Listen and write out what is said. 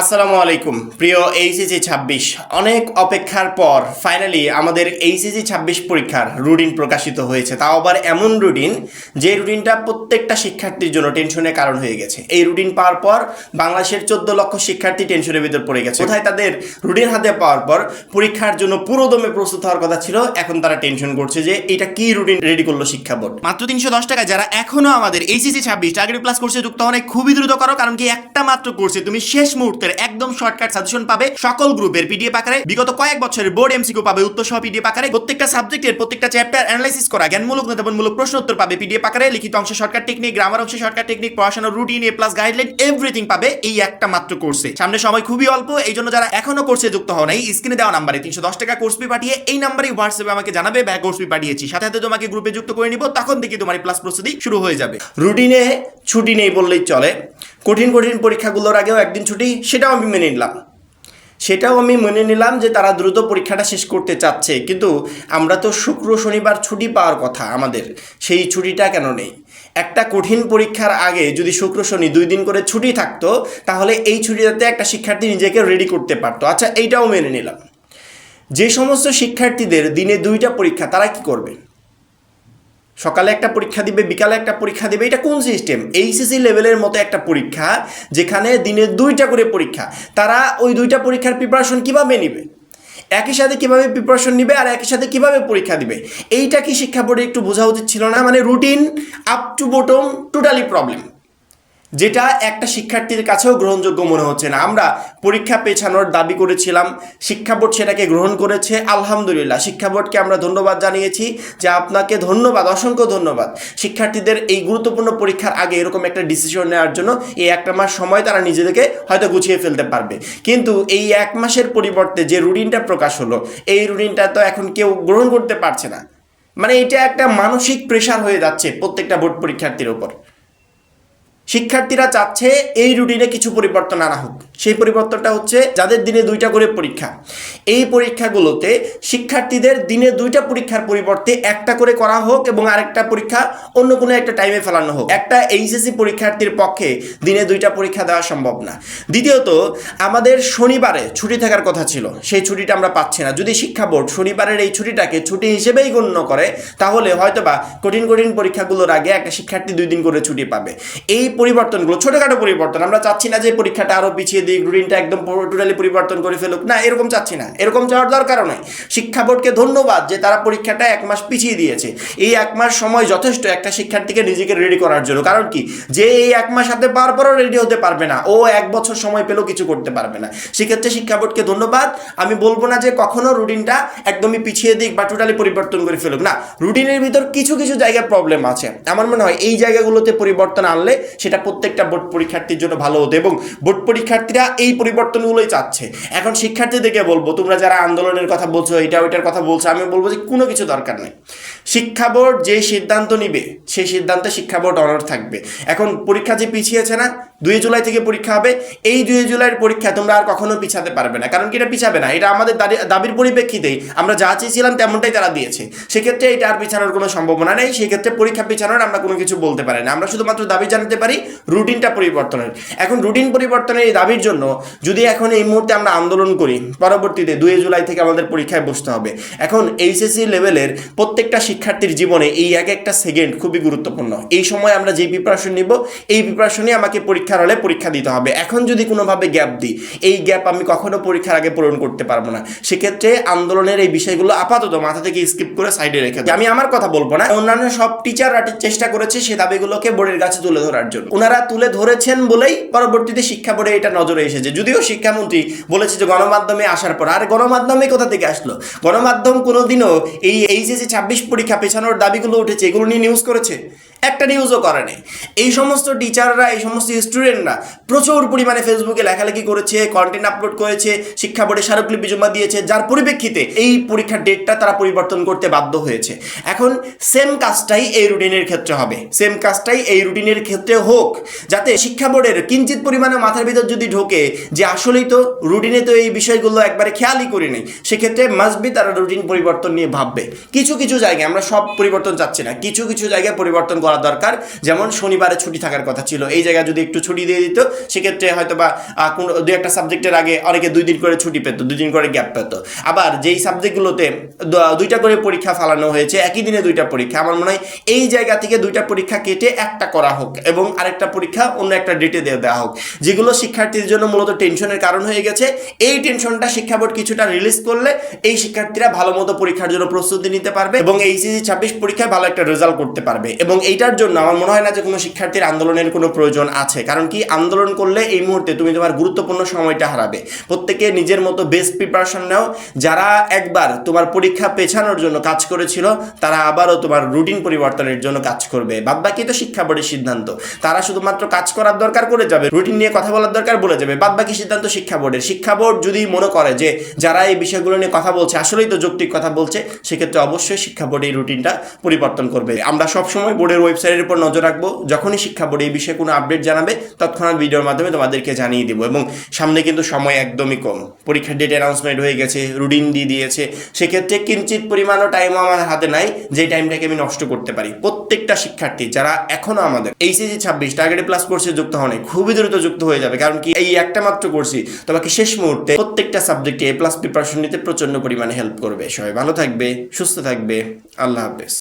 আসসালামু আলাইকুম প্রিয় এইচএসসি ২৬ অনেক অপেক্ষার পর ফাইনালি আমাদের এইচএসসি ২৬ পরীক্ষার রুটিন প্রকাশিত হয়েছে, তাও আবার এমন রুটিন যে রুটিনটা প্রত্যেকটা শিক্ষার্থীর জন্য টেনশনের কারণ হয়ে গেছে। এই রুটিন পাওয়ার পর বাংলাদেশের ১৪ লক্ষ শিক্ষার্থী টেনশনের ভিতর পড়ে গেছে। কোথায় তাদের রুটিন হাতে পাওয়ার পর পরীক্ষার জন্য পুরোদমে প্রস্তুত হওয়ার কথা ছিল, এখন তারা টেনশন করছে যে এটা কি রুটিন রেডি করলো শিক্ষা বোর্ড। মাত্র ৩১০ টাকা যারা এখনো আমাদের এইচএসসি ২৬ টার্গেট প্লাস কোর্সে যুক্ত হন খুবই দ্রুত করো, কারণ কি একটা মাত্র কোর্সে তুমি শেষ মুহূর্তে একদম শর্টকাট সাজেশন পাবে, সকল গ্রুপের পিডিএফ আকারে, বিগত কয়েক বছরের বোর্ড এমসিকিউ পাবে উত্তর সহ পিডিএফ আকারে, প্রত্যেকটা সাবজেক্টের প্রত্যেকটা চ্যাপ্টার অ্যানালাইসিস করা জ্ঞানমূলক নেতাবনমূলক প্রশ্ন উত্তর পাবে পিডিএফ আকারে, লিখিত অংশে শর্টকাট টেকনিক, গ্রামার অংশে শর্টকাট টেকনিক, পড়াশোনার রুটিন, এ প্লাস গাইডলাইন, এভরিথিং পাবে এই একটা মাত্র কোর্সে। সামনে সময় খুবই অল্প, এই জন্য যারা এখনো কোর্সে যুক্ত হন এই স্ক্রিনে দেওয়া নাম্বারে ৩১০ টাকা কোর্স ফি পাঠিয়ে এই নাম্বারে হোয়াটসঅ্যাপে আমাকে জানাবে ব্যাক কোর্স ফি পাঠিয়েছি, সাথে সাথে তোমাকে গ্রুপে যুক্ত করে নিব, তখন থেকে তোমার প্লাস প্রস্তুতি শুরু হয়ে যাবে। রুটিনে ছুটি নেই বললেই চলে, কঠিন কঠিন পরীক্ষাগুলোর আগেও একদিন ছুটি, সেটাও আমি মেনে নিলাম যে তারা দ্রুত পরীক্ষাটা শেষ করতে চাচ্ছে, কিন্তু আমরা তো শুক্র শনিবার ছুটি পাওয়ার কথা আমাদের, সেই ছুটিটা কেন নেই? একটা কঠিন পরীক্ষার আগে যদি শুক্র শনি 2 দিন করে ছুটি থাকতো, তাহলে এই ছুটিটাতে একটা শিক্ষার্থী নিজেকে রেডি করতে পারতো। আচ্ছা, এইটাও মেনে নিলাম। যে সমস্ত শিক্ষার্থীদের দিনে 2টা পরীক্ষা, তারা কি করবে? সকালে একটা পরীক্ষা দিবে, বিকালে একটা পরীক্ষা দিবে, এটা কোন সিস্টেম? এইচএসসি লেভেলের মতো একটা পরীক্ষা যেখানে দিনে 2টা করে পরীক্ষা, তারা ওই 2টা পরীক্ষার প্রিপারেশন কিভাবে নিবে? একই সাথে কিভাবে প্রিপারেশন নিবে আর একই সাথে কিভাবে পরীক্ষা দিবে? এইটা কি শিক্ষা বোর্ডে একটু বোঝা উচিত ছিল না? মানে routine up to bottom totally problem, যেটা একটা শিক্ষার্থীর কাছেও গ্রহণযোগ্য মনে হচ্ছে না। আমরা পরীক্ষা পেছানোর দাবি করেছিলাম, শিক্ষা বোর্ড সেটাকে গ্রহণ করেছে, আলহামদুলিল্লাহ। শিক্ষা বোর্ডকে আমরা ধন্যবাদ জানিয়েছি যে আপনাকে ধন্যবাদ, অসংখ্য ধন্যবাদ। শিক্ষার্থীদের এই গুরুত্বপূর্ণ পরীক্ষার আগে এরকম একটা ডিসিশন নেওয়ার জন্য এই 1 মাস সময় তারা নিজেদেরকে হয়তো গুছিয়ে ফেলতে পারবে, কিন্তু এই 1 মাসের পরিবর্তে যে রুটিনটা প্রকাশ হলো, এই রুটিনটা তো এখন কেউ গ্রহণ করতে পারছে না। মানে এটা একটা মানসিক প্রেশার হয়ে যাচ্ছে প্রত্যেকটা বোর্ড পরীক্ষার্থীর ওপর। শিক্ষার্থীরা চাচ্ছে এই রুটিনে কিছু পরিবর্তন আনা হোক। সেই পরিবর্তনটা হচ্ছে যাদের দিনে 2টা করে পরীক্ষা, এই পরীক্ষাগুলোতে শিক্ষার্থীদের দিনে 2টা পরীক্ষার পরিবর্তে একটা করে করা হোক এবং আরেকটা পরীক্ষা অন্য কোনো একটা টাইমে ফেলানো হোক। একটা এইচএসসি পরীক্ষার্থীর পক্ষে দিনে 2টা পরীক্ষা দেওয়া সম্ভব না। দ্বিতীয়ত, আমাদের শনিবারে ছুটি থাকার কথা ছিল, সেই ছুটিটা আমরা পাচ্ছি না। যদি শিক্ষা বোর্ড শনিবারের এই ছুটিটাকে ছুটি হিসেবেই গণ্য করে, তাহলে হয়তোবা কঠিন কঠিন পরীক্ষাগুলোর আগে একটা শিক্ষার্থী 2 দিন করে ছুটি পাবে। এই পরিবর্তনগুলো ছোটখাটো পরিবর্তন, আমরা চাচ্ছি না যে পরীক্ষাটা আরো পিছিয়ে দিক, রুটিনটা একদম টোটালি পরিবর্তন করে ফেলুক, না, এরকম চাচ্ছি না, এরকম চাওয়ার দরকারও নয়। শিক্ষা বোর্ডকে ধন্যবাদ যে তারা পরীক্ষাটা 1 মাস পিছিয়ে দিয়েছে। এই 1 মাস সময় যথেষ্ট একটা শিক্ষার্থীকে নিজেকে রেডি করার জন্য, কারণ কি, যে এই 1 মাস হাতে পাওয়ার পরও রেডি হতে পারবে না, ও 1 বছর সময় পেলেও কিছু করতে পারবে না। সেক্ষেত্রে শিক্ষা বোর্ডকে ধন্যবাদ। আমি বলবো না যে কখনো রুটিনটা একদমই পিছিয়ে দিক বা টোটালি পরিবর্তন করে ফেলুক, না, রুটিনের ভিতর কিছু কিছু জায়গায় প্রবলেম আছে। আমার মনে হয় এই জায়গাগুলোতে পরিবর্তন আনলে সেটা প্রত্যেকটা বোর্ড পরীক্ষার্থীর জন্য ভালো হতো, এবং বোর্ড পরীক্ষার্থীরা এই পরিবর্তনগুলোই চাচ্ছে। এখন শিক্ষার্থীদেরকে বলবো, তোমরা যারা আন্দোলনের কথা বলছো, এটা ওইটার কথা বলছো, আমি বলবো যে কোনো কিছু দরকার নেই। শিক্ষা বোর্ড যে সিদ্ধান্ত নিবে সেই সিদ্ধান্তে শিক্ষা বোর্ড অনড় থাকবে। এখন পরীক্ষা যে পিছিয়েছে না, 2 জুলাই থেকে পরীক্ষা হবে, এই 2 জুলাইয়ের পরীক্ষা তোমরা আর কখনো পিছাতে পারবে না, কারণ কি এটা পিছাবে না, এটা আমাদের দাবির পরিপ্রেক্ষিতেই আমরা যা চেয়েছিলাম তেমনটাই তারা দিয়েছে। সেক্ষেত্রে এটা আর পিছানোর কোনো সম্ভাবনা নেই। সেক্ষেত্রে পরীক্ষা পিছানোর আমরা কোনো কিছু বলতে পারি না, আমরা শুধুমাত্র দাবি জানাতে পারি রুটিনটা পরিবর্তনের। এখন রুটিন পরিবর্তনের এই দাবির জন্য যদি এখন এই মুহূর্তে আমরা আন্দোলন করি, পরবর্তীতে 2 জুলাই থেকে আমাদের পরীক্ষায় বসতে হবে। এখন এইচএসসি লেভেলের প্রত্যেকটা শিক্ষার্থীর জীবনে এই এক একটা সেকেন্ড খুবই গুরুত্বপূর্ণ। এই সময় আমরা যে প্রিপারেশন নিব, এই প্রিপারেশনে আমাকে পরীক্ষার হলে পরীক্ষা দিতে হবে। এখন যদি কোনোভাবে গ্যাপ দিই, এই গ্যাপ আমি কখনো পরীক্ষার আগে পূরণ করতে পারবো না। সেক্ষেত্রে আন্দোলনের এই বিষয়গুলো আপাতত মাথা থেকে স্কিপ করে সাইডে রেখে দিই। আমি আমার কথা বলবো না, অন্যান্য সব টিচাররা চেষ্টা করেছে সে দাবিগুলোকে বোর্ডের কাছে তুলে ধরার জন্য। ওনারা তুলে ধরেছেন বলেই পরবর্তীতে শিক্ষা বোর্ডে এটা নজরে এসেছে। যদিও শিক্ষামন্ত্রী বলেছে যে গণমাধ্যমে আসার পর, আর গণমাধ্যমে কোথা থেকে আসলো? গণমাধ্যম কোনোদিনও এই এইচএসসি 26 পরীক্ষা পেছানোর দাবিগুলো উঠেছে এগুলো নিয়ে নিউজ করেছে? একটা নিউজও করে নেই। এই সমস্ত টিচাররা, এই সমস্ত স্টুডেন্টরা প্রচুর পরিমাণে ফেসবুকে লেখালেখি করেছে, কন্টেন্ট আপলোড করেছে, শিক্ষা বোর্ডে স্মারকলিপি জমা দিয়েছে, যার পরিপ্রেক্ষিতে এই পরীক্ষার ডেটটা তারা পরিবর্তন করতে বাধ্য হয়েছে। এখন সেম কাজটাই এই রুটিনের ক্ষেত্রে হবে, সেম কাজটাই এই রুটিনের ক্ষেত্রে হোক, যাতে শিক্ষা বোর্ডের কিঞ্চিত পরিমাণে মাথার ভিতর যদি ঢোকে যে আসলেই তো রুটিনে তো এই বিষয়গুলো একবারে খেয়ালই করি নেই, সেক্ষেত্রে মাস্ট বি তারা রুটিন পরিবর্তন নিয়ে ভাববে। কিছু কিছু জায়গায়, আমরা সব পরিবর্তন চাচ্ছি না, কিছু কিছু জায়গায় পরিবর্তন করা বলা দরকার, যেমন শনিবারে ছুটি থাকার কথা ছিল, এই জায়গায় যদি একটু ছুটি দিয়ে দিত সেক্ষেত্রে হয়তো বা কোনো দু একটা সাবজেক্টের আগে অনেকে 2 দিন করে ছুটি পেত, 2 দিন করে গ্যাপ পেত। আবার যেই সাবজেক্টগুলোতে 2টা করে পরীক্ষা ফালানো হয়েছে, একই দিনে 2টা পরীক্ষা, আমার মনে হয় এই জায়গা থেকে 2টা পরীক্ষা কেটে একটা করা হোক এবং আরেকটা পরীক্ষা অন্য একটা ডেটে দেওয়া হোক, যেগুলো শিক্ষার্থীদের জন্য মূলত টেনশনের কারণ হয়ে গেছে। এই টেনশনটা শিক্ষা বোর্ড কিছুটা রিলিজ করলে এই শিক্ষার্থীরা ভালো মতো পরীক্ষার জন্য প্রস্তুতি নিতে পারবে এবং এইচএসসি 26 পরীক্ষায় ভালো একটা রেজাল্ট করতে পারবে। এবং এইটার জন্য আমার মনে হয় না যে কোনো শিক্ষার্থীর আন্দোলনের কোনো প্রয়োজন আছে, কারণ কি আন্দোলন করলে এই মুহূর্তে তুমি তোমার গুরুত্বপূর্ণ সময়টা হারাবে। প্রত্যেকে নিজের মতো বেস্ট প্রিপারেশন নাও। যারা একবার তোমার পরীক্ষা পেছানোর জন্য কাজ করেছিল তারা আবারও তোমার রুটিন পরিবর্তনের জন্য কাজ করবে। বাদবাকি তো শিক্ষা বোর্ডের সিদ্ধান্ত, তারা শুধুমাত্র কাজ করার দরকার করে যাবে, রুটিন নিয়ে কথা বলার দরকার বলে যাবে, বাদবাকি সিদ্ধান্ত শিক্ষা বোর্ডের। শিক্ষা বোর্ড যদি মনে করে যে যারা এই বিষয়গুলো নিয়ে কথা বলছে আসলেই তো যৌক্তিক কথা বলছে, সেক্ষেত্রে অবশ্যই শিক্ষা বোর্ড এই রুটিনটা পরিবর্তন করবে। আমরা সবসময় বোর্ডের ওয়েবসাইটের উপর নজর রাখবো, যখনই শিক্ষা বোর্ড এই বিষয়ে কোনো আপডেট জানাবে তৎক্ষণাৎ ভিডিওর মাধ্যমে তোমাদেরকে জানিয়ে দেবো। এবং সামনে কিন্তু সময় একদমই কম, পরীক্ষার ডেট অ্যানাউন্সমেন্ট হয়ে গেছে, রুটিন দিয়ে দিয়েছে, সেক্ষেত্রে কিঞ্চিত পরিমাণও টাইমও আমার হাতে নাই যে টাইমটাকে আমি নষ্ট করতে পারি। প্রত্যেকটা শিক্ষার্থী যারা এখনো আমাদের এইচএসসি 26 টার্গেটে প্লাস কোর্সে যুক্ত হয়নি, খুবই দ্রুত যুক্ত হয়ে যাবে, কারণ কি এই একটা মাত্র কোর্সই তোমাকে শেষ মুহূর্তে প্রত্যেকটা সাবজেক্টে A+ প্রিপারেশন নিতে প্রচন্ড পরিমাণে হেল্প করবে। সবাই ভালো থাকবে, সুস্থ থাকবে, আল্লাহ হাফেজ।